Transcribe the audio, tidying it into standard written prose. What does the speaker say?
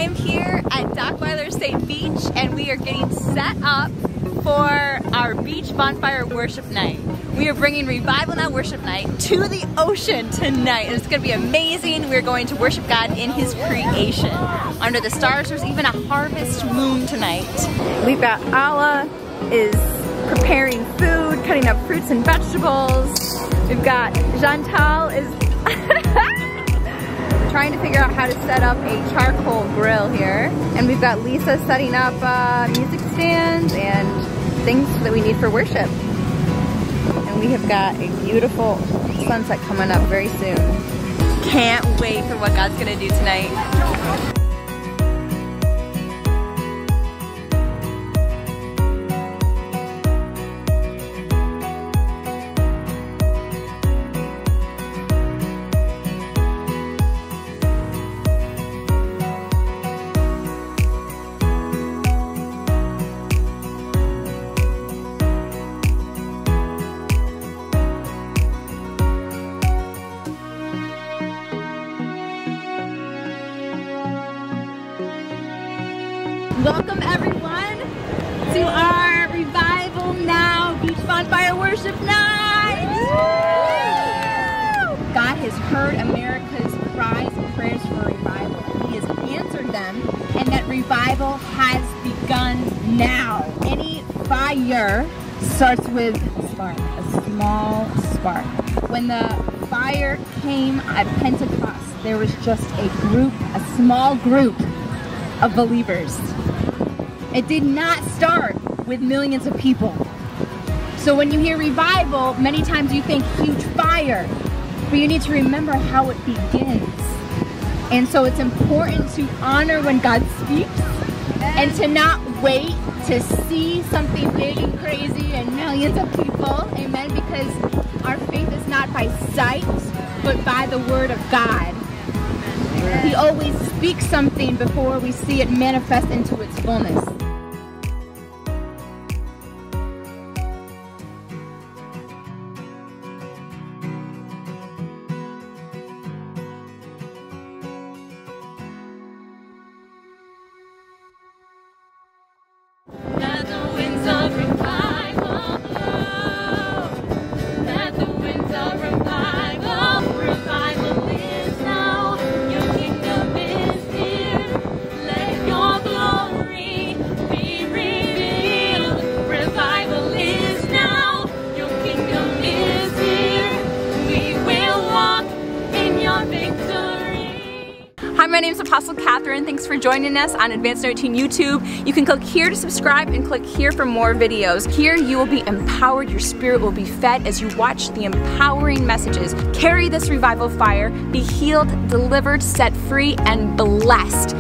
am here at Dockweiler State Beach and we are getting set up for our Beach Bonfire Worship Night. We are bringing Revival Now Worship Night to the ocean tonight and it's going to be amazing. We're going to worship God in His creation. Under the stars, there's even a harvest moon tonight. We've got Allah is preparing food, cutting up fruits and vegetables. We've got Chantal is trying to figure out how to set up a charcoal grill here. And we've got Lisa setting up music stands and things that we need for worship. And we have got a beautiful sunset coming up very soon. Can't wait for what God's gonna do tonight. Welcome everyone to our Revival Now Beach Bonfire Worship Night! Woo! God has heard America's cries and prayers for revival. He has answered them, and that revival has begun now. Any fire starts with a spark, a small spark. When the fire came at Pentecost, there was just a small group of believers. It did not start with millions of people. So when you hear revival, many times you think huge fire, but you need to remember how it begins. And so it's important to honor when God speaks and to not wait to see something big and crazy and millions of people, amen, because our faith is not by sight, but by the word of God. He always speaks something before we see it manifest into its fullness. Let the winds of revival blow. Let the winds of revival. Revival is now. Your kingdom is here. Let your glory be revealed. Revival is now. Your kingdom is here. We will walk in your victory. Hi, my name is Apostle Catherine. Thanks for joining us on Advanced 19 YouTube. You can click here to subscribe and click here for more videos. Here you will be empowered, your spirit will be fed as you watch the empowering messages. Carry this revival fire, be healed, delivered, set free, and blessed.